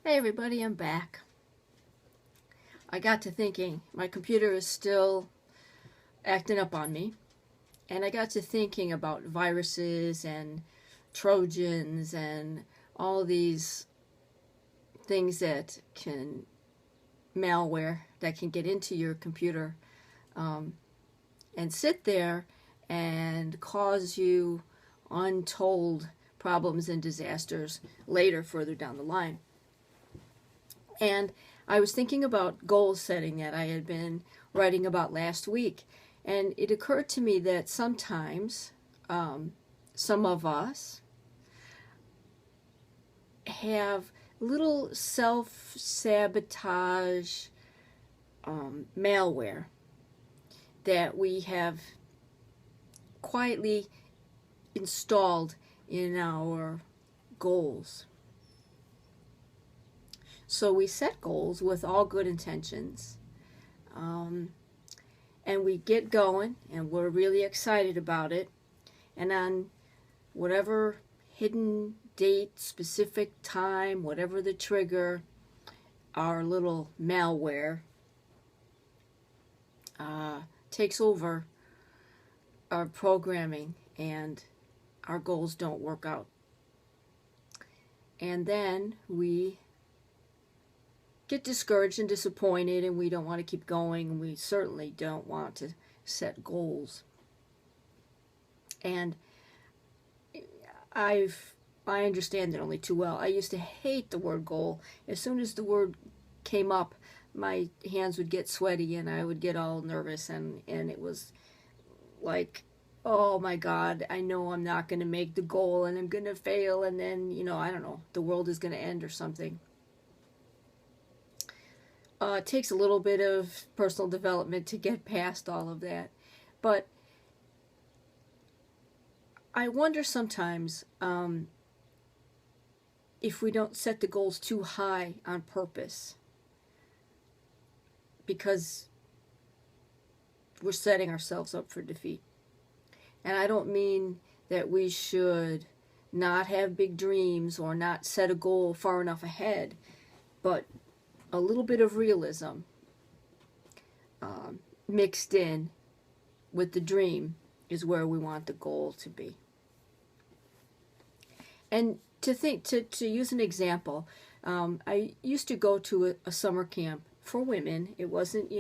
Hey everybody, I'm back. I got to thinking, my computer is still acting up on me, and I got to thinking about viruses and Trojans and all these things that can, malware that can get into your computer um, and sit there and cause you untold problems and disasters later, further down the line. And I was thinking about goal setting that I had been writing about last week. And it occurred to me that sometimes some of us have little self-sabotage malware that we have quietly installed in our goals. So we set goals with all good intentions, and we get going, and we're really excited about it. And on whatever hidden date, specific time, whatever the trigger, our little malware takes over our programming, and our goals don't work out. And then we get discouraged and disappointed, and we don't want to keep going, and we certainly don't want to set goals. And I understand it only too well. I used to hate the word goal. As soon as the word came up, my hands would get sweaty and I would get all nervous, and it was like, oh my God, I know I'm not going to make the goal and I'm going to fail, and then, I don't know, the world is going to end or something. It takes a little bit of personal development to get past all of that. But I wonder sometimes if we don't set the goals too high on purpose, because we're setting ourselves up for defeat. And I don't mean that we should not have big dreams or not set a goal far enough ahead, but a little bit of realism mixed in with the dream is where we want the goal to be. And to use an example, I used to go to a summer camp for women. It wasn't,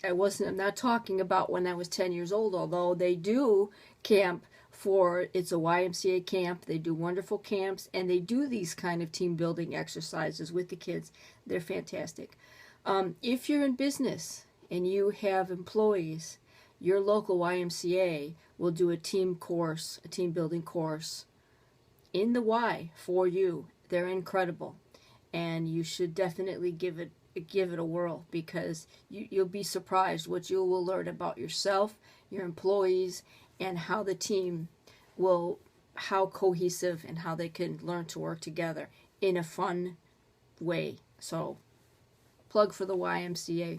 I'm not talking about when I was 10 years old, although they do camp it's a YMCA camp. They do wonderful camps, and they do these kind of team building exercises with the kids. They're fantastic. If you're in business and you have employees, your local YMCA will do a team building course in the Y for you. They're incredible, and you should definitely give it a whirl, because you'll be surprised what you will learn about yourself, your employees, and how the team how cohesive and how they can learn to work together in a fun way. So, plug for the YMCA.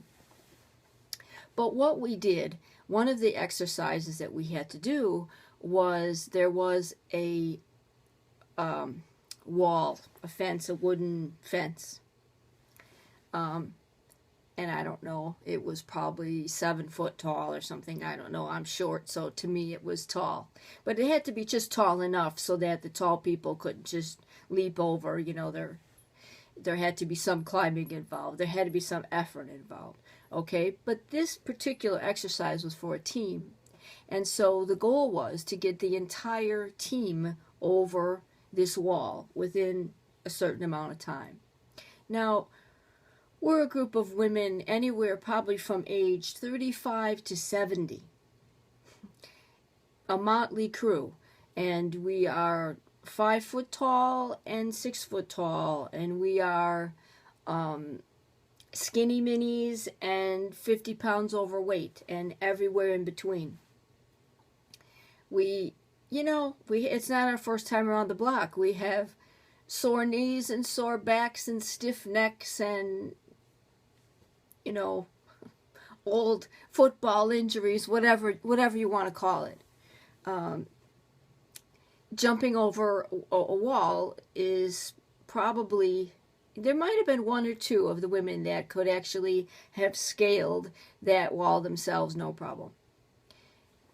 But what we did, one of the exercises that we had to do was, there was a wall, a fence, a wooden fence. And I don't know, it was probably 7 foot tall or something. I don't know. I'm short, so to me it was tall. But it had to be just tall enough so that the tall people couldn't just leap over. There had to be some climbing involved. There had to be some effort involved. Okay? But this particular exercise was for a team. And so the goal was to get the entire team over this wall within a certain amount of time. Now, we're a group of women anywhere probably from age 35 to 70. A motley crew. And we are 5 foot tall and 6 foot tall. And we are skinny minis and 50 pounds overweight and everywhere in between. It's not our first time around the block. We have sore knees and sore backs and stiff necks and old football injuries, whatever you want to call it. Jumping over a wall is probably there might have been one or two of the women that could actually have scaled that wall themselves, no problem.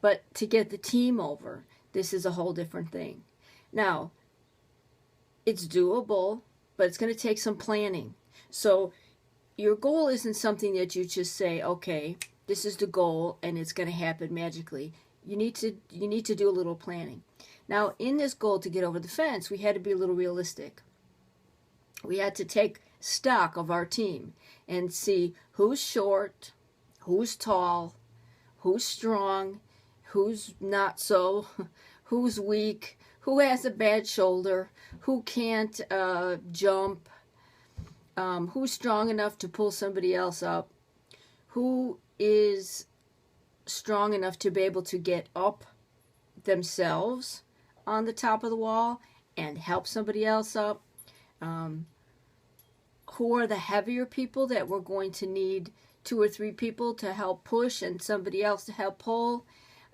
But to get the team over, this is a whole different thing. Now, it's doable, but it's going to take some planning. So your goal isn't something that you just say, okay, this is the goal and it's going to happen magically. You need to do a little planning. Now, in this goal to get over the fence, we had to be a little realistic. We had to take stock of our team and see who's short, who's tall, who's strong, who's not so, who's weak, who has a bad shoulder, who can't jump, who's strong enough to pull somebody else up, who is strong enough to be able to get up themselves on the top of the wall and help somebody else up. Who are the heavier people that we're going to need 2 or 3 people to help push and somebody else to help pull.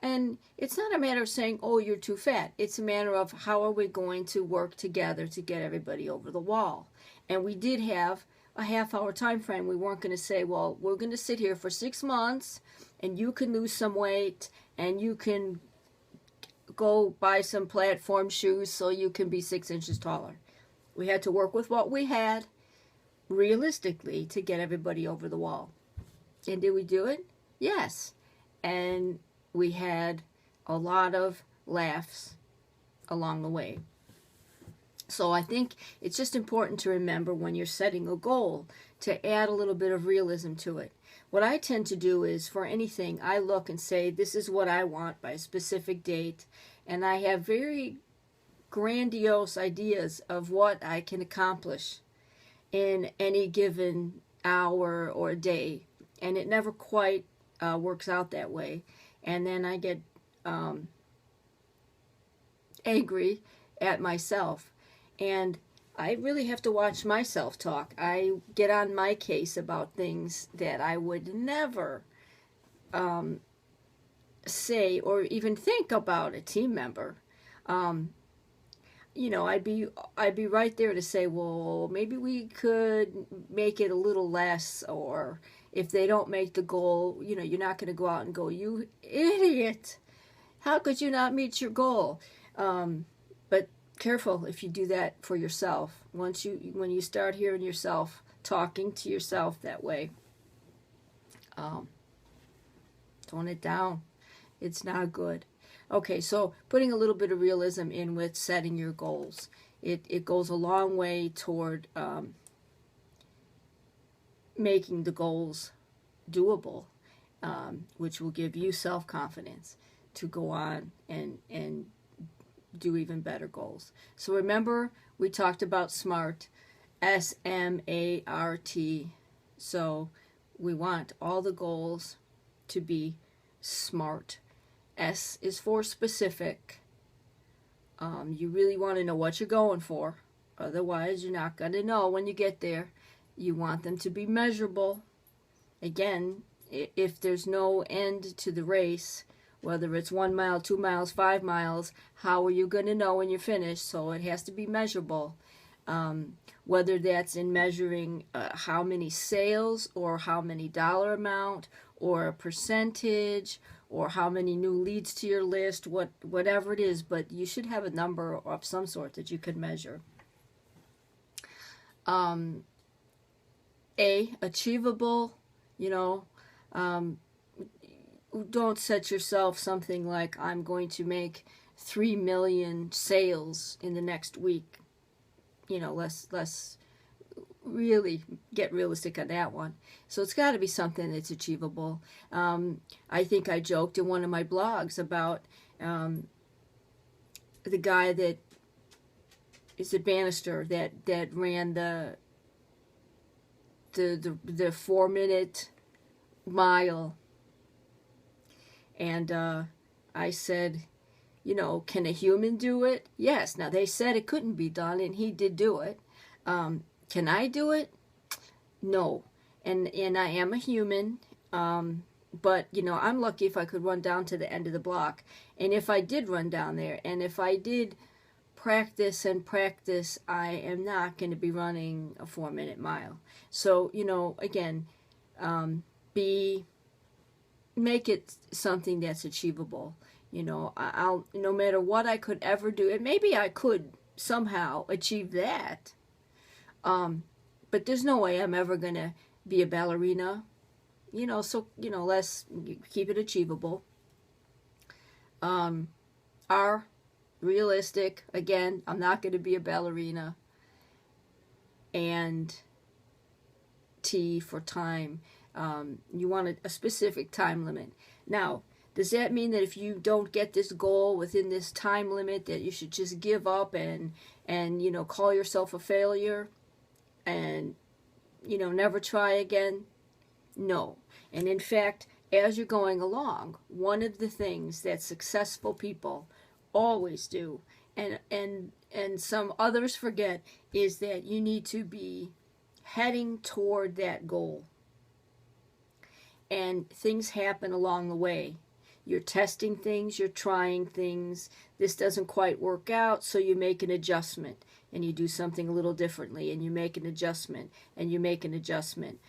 And it's not a matter of saying, oh, you're too fat. It's a matter of how are we going to work together to get everybody over the wall. And we did have a half-hour time frame. We weren't going to say, well, we're going to sit here for 6 months and you can lose some weight and you can go buy some platform shoes so you can be 6 inches taller. We had to work with what we had realistically to get everybody over the wall. And did we do it? Yes. And we had a lot of laughs along the way. So I think it's just important to remember when you're setting a goal to add a little bit of realism to it. What I tend to do is for anything, I look and say, this is what I want by a specific date. And I have very grandiose ideas of what I can accomplish in any given hour or day. And it never quite works out that way. And then I get angry at myself. And I really have to watch myself talk. I get on my case about things that I would never say or even think about a team member. You know, I'd be right there to say, well, maybe we could make it a little less, or if they don't make the goal, you know, you're not going to go out and go, you idiot, how could you not meet your goal? But careful if you do that for yourself. When you start hearing yourself talking to yourself that way, tone it down. It's not good. Okay, so putting a little bit of realism in with setting your goals. It goes a long way toward making the goals doable, which will give you self-confidence to go on and do even better goals. So remember, we talked about SMART, S-M-A-R-T. So we want all the goals to be SMART. S is for specific. You really want to know what you're going for. Otherwise, you're not going to know when you get there. You want them to be measurable. Again, if there's no end to the race, whether it's 1 mile, 2 miles, 5 miles, how are you going to know when you're finished? So it has to be measurable. Whether that's in measuring how many sales or how many dollar amount or a percentage or how many new leads to your list, whatever it is, but you should have a number of some sort that you can measure. Achievable, you know, don't set yourself something like, I'm going to make 3 million sales in the next week. You know, let's really get realistic on that one. So it's got to be something that's achievable. I think I joked in one of my blogs about the guy that is at Bannister that ran the 4-minute mile, and I said, you know, can a human do it? Yes. Now they said it couldn't be done, and he did do it. Can I do it? No. And I am a human, but, you know, I'm lucky if I could run down to the end of the block. And if I did run down there, and if I did practice and practice, I am not going to be running a 4-minute mile. So, you know, again, make it something that's achievable. You know, I'll no matter what I could ever do, and maybe I could somehow achieve that. But there's no way I'm ever going to be a ballerina. You know, so, you know, let's keep it achievable. Are realistic. Again, I'm not going to be a ballerina. And T for time. You want a specific time limit. Now, does that mean that if you don't get this goal within this time limit that you should just give up and you know, call yourself a failure and, you know, never try again? No. And in fact, as you're going along, one of the things that successful people always do, and some others forget, is that you need to be heading toward that goal. And things happen along the way. You're testing things, you're trying things. This doesn't quite work out, so you make an adjustment and you do something a little differently, and you make an adjustment and you make an adjustment.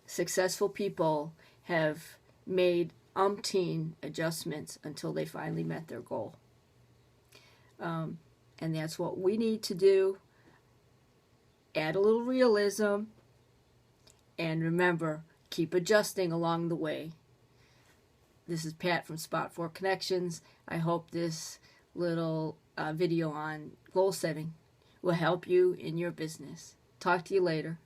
Successful people have made umpteen adjustments until they finally met their goal. And that's what we need to do. Add a little realism, and remember, keep adjusting along the way. This is Pat from Spot 4 Connections. I hope this little video on goal setting will help you in your business. Talk to you later.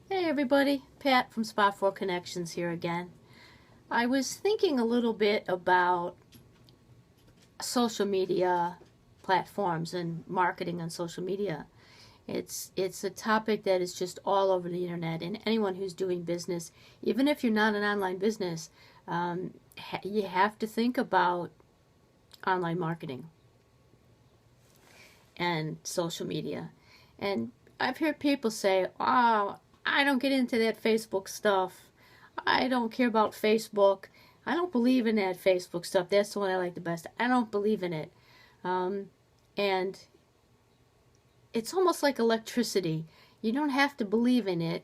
Hey everybody, Pat from Spot 4 Connections here again. I was thinking a little bit about social media platforms and marketing on social media. It's a topic that is just all over the internet, and anyone who's doing business, even if you're not an online business, you have to think about online marketing and social media. And I've heard people say, oh, I don't get into that Facebook stuff. I don't care about Facebook. I don't believe in that Facebook stuff. That's the one I like the best. I don't believe in it. And it's almost like electricity. You don't have to believe in it.